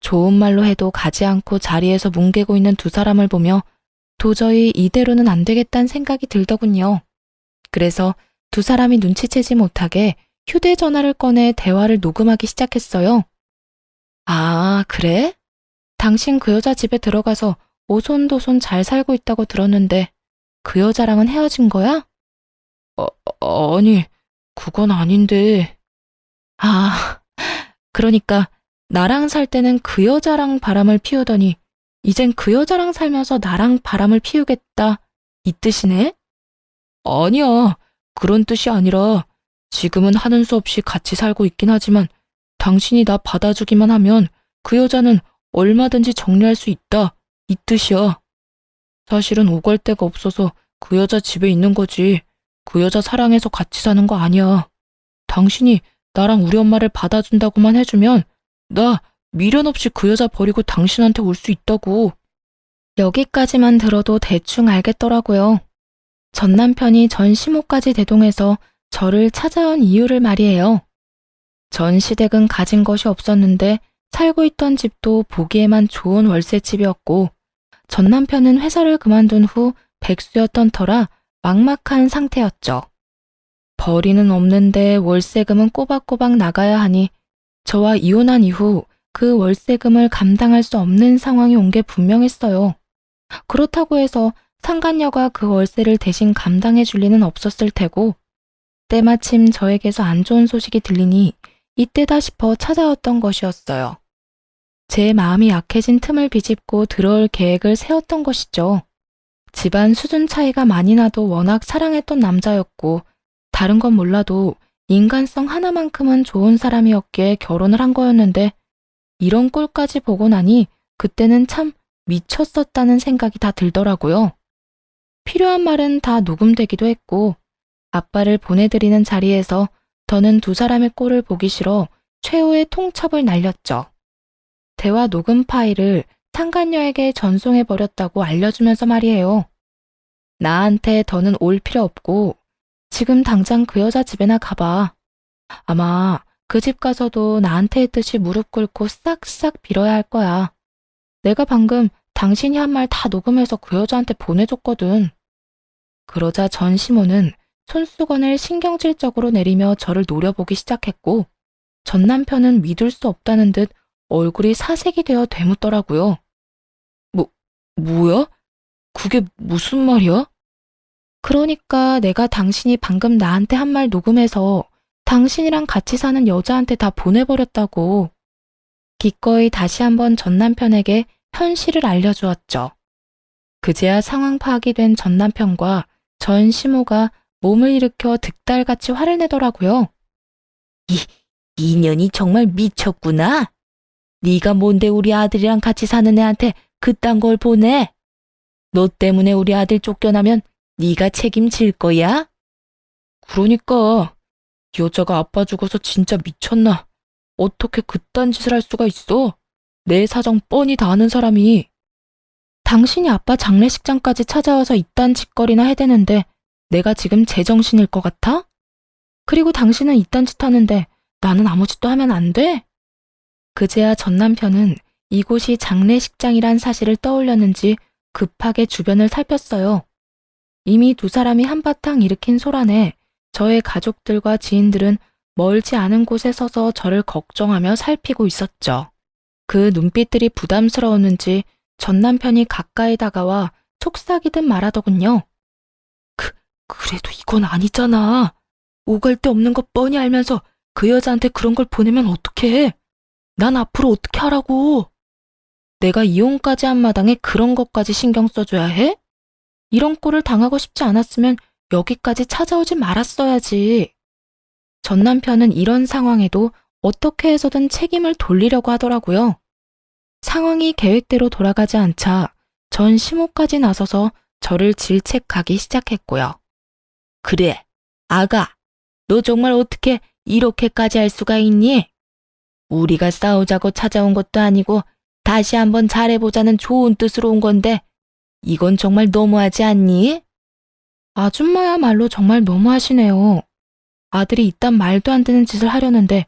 좋은 말로 해도 가지 않고 자리에서 뭉개고 있는 두 사람을 보며 도저히 이대로는 안 되겠다는 생각이 들더군요. 그래서 두 사람이 눈치채지 못하게 휴대전화를 꺼내 대화를 녹음하기 시작했어요. 아, 그래? 당신 그 여자 집에 들어가서 오손도손 잘 살고 있다고 들었는데 그 여자랑은 헤어진 거야? 아니, 그건 아닌데. 아, 그러니까 나랑 살 때는 그 여자랑 바람을 피우더니 이젠 그 여자랑 살면서 나랑 바람을 피우겠다. 이 뜻이네? 아니야. 그런 뜻이 아니라 지금은 하는 수 없이 같이 살고 있긴 하지만 당신이 나 받아주기만 하면 그 여자는 얼마든지 정리할 수 있다. 이 뜻이야. 사실은 오갈 데가 없어서 그 여자 집에 있는 거지. 그 여자 사랑해서 같이 사는 거 아니야. 당신이 나랑 우리 엄마를 받아준다고만 해주면 나 미련 없이 그 여자 버리고 당신한테 올 수 있다고. 여기까지만 들어도 대충 알겠더라고요. 전 남편이 전 시모까지 대동해서 저를 찾아온 이유를 말이에요. 전 시댁은 가진 것이 없었는데 살고 있던 집도 보기에만 좋은 월세집이었고 전 남편은 회사를 그만둔 후 백수였던 터라 막막한 상태였죠. 벌이는 없는데 월세금은 꼬박꼬박 나가야 하니 저와 이혼한 이후 그 월세금을 감당할 수 없는 상황이 온 게 분명했어요. 그렇다고 해서 상간녀가 그 월세를 대신 감당해 줄 리는 없었을 테고 때마침 저에게서 안 좋은 소식이 들리니 이때다 싶어 찾아왔던 것이었어요. 제 마음이 약해진 틈을 비집고 들어올 계획을 세웠던 것이죠. 집안 수준 차이가 많이 나도 워낙 사랑했던 남자였고 다른 건 몰라도 인간성 하나만큼은 좋은 사람이었기에 결혼을 한 거였는데 이런 꼴까지 보고 나니 그때는 참 미쳤었다는 생각이 다 들더라고요. 필요한 말은 다 녹음되기도 했고 아빠를 보내드리는 자리에서 더는 두 사람의 꼴을 보기 싫어 최후의 통첩을 날렸죠. 대화 녹음 파일을 상간녀에게 전송해버렸다고 알려주면서 말이에요. 나한테 더는 올 필요 없고 지금 당장 그 여자 집에나 가봐. 아마 그 집 가서도 나한테 했듯이 무릎 꿇고 싹싹 빌어야 할 거야. 내가 방금 당신이 한 말 다 녹음해서 그 여자한테 보내줬거든. 그러자 전시모는 손수건을 신경질적으로 내리며 저를 노려보기 시작했고 전 남편은 믿을 수 없다는 듯 얼굴이 사색이 되어 되묻더라고요. 뭐야? 그게 무슨 말이야? 그러니까 내가 당신이 방금 나한테 한 말 녹음해서 당신이랑 같이 사는 여자한테 다 보내버렸다고. 기꺼이 다시 한번 전 남편에게 현실을 알려주었죠. 그제야 상황 파악이 된 전 남편과 전 시모가 몸을 일으켜 득달같이 화를 내더라고요. 이년이 정말 미쳤구나. 네가 뭔데 우리 아들이랑 같이 사는 애한테 그딴 걸 보내? 너 때문에 우리 아들 쫓겨나면 네가 책임질 거야? 그러니까 이 여자가 아빠 죽어서 진짜 미쳤나? 어떻게 그딴 짓을 할 수가 있어? 내 사정 뻔히 다 아는 사람이. 당신이 아빠 장례식장까지 찾아와서 이딴 짓거리나 해대는데 내가 지금 제정신일 것 같아? 그리고 당신은 이딴 짓 하는데 나는 아무 짓도 하면 안 돼? 그제야 전 남편은 이곳이 장례식장이란 사실을 떠올렸는지 급하게 주변을 살폈어요. 이미 두 사람이 한바탕 일으킨 소란에 저의 가족들과 지인들은 멀지 않은 곳에 서서 저를 걱정하며 살피고 있었죠. 그 눈빛들이 부담스러웠는지 전 남편이 가까이 다가와 속삭이듯 말하더군요. 그래도 이건 아니잖아. 오갈 데 없는 거 뻔히 알면서 그 여자한테 그런 걸 보내면 어떡해? 난 앞으로 어떻게 하라고? 내가 이혼까지 한 마당에 그런 것까지 신경 써줘야 해? 이런 꼴을 당하고 싶지 않았으면 여기까지 찾아오지 말았어야지. 전 남편은 이런 상황에도 어떻게 해서든 책임을 돌리려고 하더라고요. 상황이 계획대로 돌아가지 않자 전 시모까지 나서서 저를 질책하기 시작했고요. 그래, 아가, 너 정말 어떻게 이렇게까지 할 수가 있니? 우리가 싸우자고 찾아온 것도 아니고 다시 한번 잘해보자는 좋은 뜻으로 온 건데 이건 정말 너무하지 않니? 아줌마야말로 정말 너무하시네요. 아들이 이딴 말도 안 되는 짓을 하려는데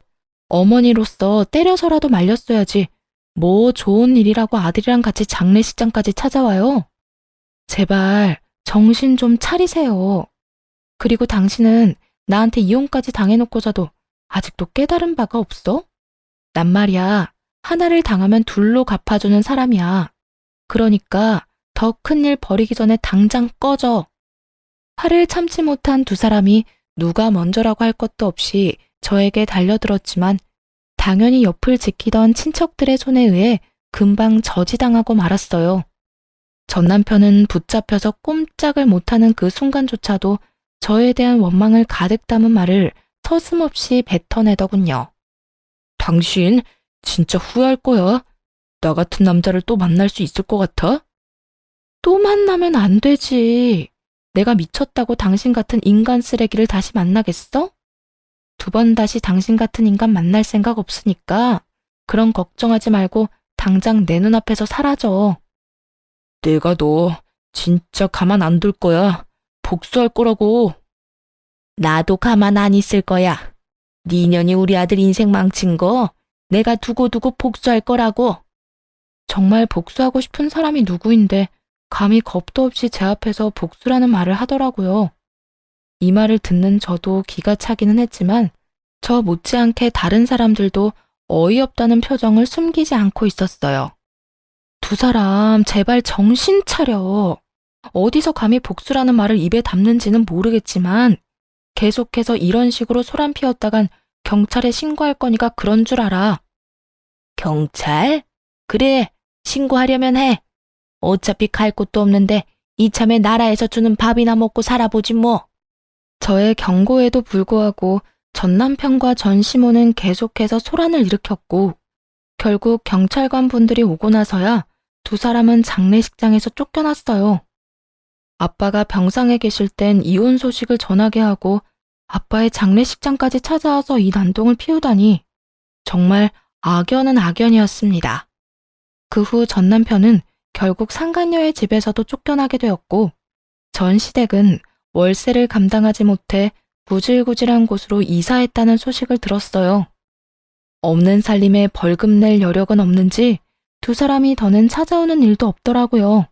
어머니로서 때려서라도 말렸어야지. 뭐 좋은 일이라고 아들이랑 같이 장례식장까지 찾아와요. 제발 정신 좀 차리세요. 그리고 당신은 나한테 이혼까지 당해놓고서도 아직도 깨달은 바가 없어? 난 말이야, 하나를 당하면 둘로 갚아주는 사람이야. 그러니까 더 큰 일 벌이기 전에 당장 꺼져. 화를 참지 못한 두 사람이 누가 먼저라고 할 것도 없이 저에게 달려들었지만 당연히 옆을 지키던 친척들의 손에 의해 금방 저지당하고 말았어요. 전 남편은 붙잡혀서 꼼짝을 못하는 그 순간조차도 저에 대한 원망을 가득 담은 말을 서슴없이 뱉어내더군요. 당신 진짜 후회할 거야. 나 같은 남자를 또 만날 수 있을 것 같아? 또 만나면 안 되지. 내가 미쳤다고 당신 같은 인간 쓰레기를 다시 만나겠어? 두 번 다시 당신 같은 인간 만날 생각 없으니까 그런 걱정하지 말고 당장 내 눈앞에서 사라져. 내가 너 진짜 가만 안 둘 거야. 복수할 거라고. 나도 가만 안 있을 거야. 네 년이 우리 아들 인생 망친 거 내가 두고두고 복수할 거라고. 정말 복수하고 싶은 사람이 누구인데 감히 겁도 없이 제 앞에서 복수라는 말을 하더라고요. 이 말을 듣는 저도 기가 차기는 했지만 저 못지않게 다른 사람들도 어이없다는 표정을 숨기지 않고 있었어요. 두 사람 제발 정신 차려. 어디서 감히 복수라는 말을 입에 담는지는 모르겠지만 계속해서 이런 식으로 소란 피웠다간 경찰에 신고할 거니까 그런 줄 알아. 경찰? 그래, 신고하려면 해. 어차피 갈 곳도 없는데 이참에 나라에서 주는 밥이나 먹고 살아보지 뭐. 저의 경고에도 불구하고 전 남편과 전 시모는 계속해서 소란을 일으켰고 결국 경찰관 분들이 오고 나서야 두 사람은 장례식장에서 쫓겨났어요. 아빠가 병상에 계실 땐 이혼 소식을 전하게 하고 아빠의 장례식장까지 찾아와서 이 난동을 피우다니 정말 악연은 악연이었습니다. 그 후 전 남편은 결국 상간녀의 집에서도 쫓겨나게 되었고 전 시댁은 월세를 감당하지 못해 구질구질한 곳으로 이사했다는 소식을 들었어요. 없는 살림에 벌금 낼 여력은 없는지 두 사람이 더는 찾아오는 일도 없더라고요.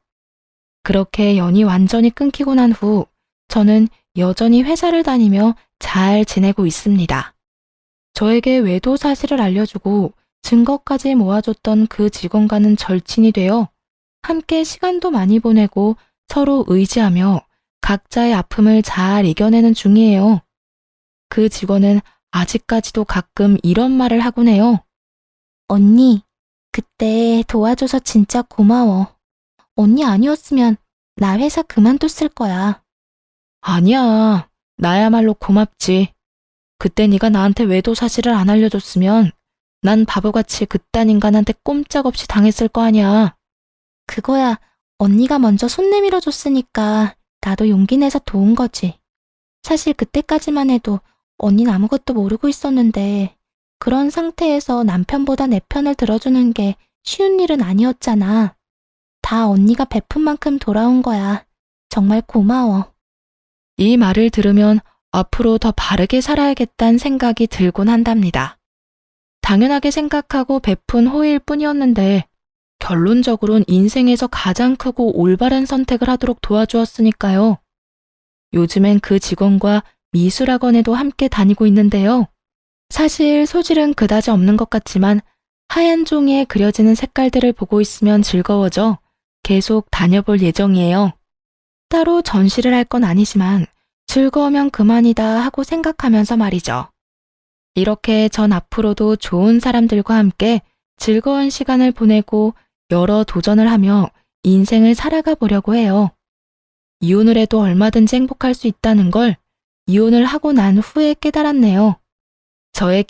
그렇게 연이 완전히 끊기고 난 후 저는 여전히 회사를 다니며 잘 지내고 있습니다. 저에게 외도 사실을 알려주고 증거까지 모아줬던 그 직원과는 절친이 되어 함께 시간도 많이 보내고 서로 의지하며 각자의 아픔을 잘 이겨내는 중이에요. 그 직원은 아직까지도 가끔 이런 말을 하곤 해요. 언니, 그때 도와줘서 진짜 고마워. 언니 아니었으면 나 회사 그만뒀을 거야. 아니야, 나야말로 고맙지. 그때 네가 나한테 외도 사실을 안 알려줬으면 난 바보같이 그딴 인간한테 꼼짝없이 당했을 거 아니야. 그거야 언니가 먼저 손 내밀어 줬으니까 나도 용기 내서 도운 거지. 사실 그때까지만 해도 언니는 아무것도 모르고 있었는데 그런 상태에서 남편보다 내 편을 들어주는 게 쉬운 일은 아니었잖아. 다 언니가 베푼 만큼 돌아온 거야. 정말 고마워. 이 말을 들으면 앞으로 더 바르게 살아야겠다는 생각이 들곤 한답니다. 당연하게 생각하고 베푼 호의일 뿐이었는데 결론적으론 인생에서 가장 크고 올바른 선택을 하도록 도와주었으니까요. 요즘엔 그 직원과 미술학원에도 함께 다니고 있는데요. 사실 소질은 그다지 없는 것 같지만 하얀 종이에 그려지는 색깔들을 보고 있으면 즐거워져 계속 다녀볼 예정이에요. 따로 전시를 할 건 아니지만 즐거우면 그만이다 하고 생각하면서 말이죠. 이렇게 전 앞으로도 좋은 사람들과 함께 즐거운 시간을 보내고 여러 도전을 하며 인생을 살아가 보려고 해요. 이혼을 해도 얼마든지 행복할 수 있다는 걸 이혼을 하고 난 후에 깨달았네요. 저의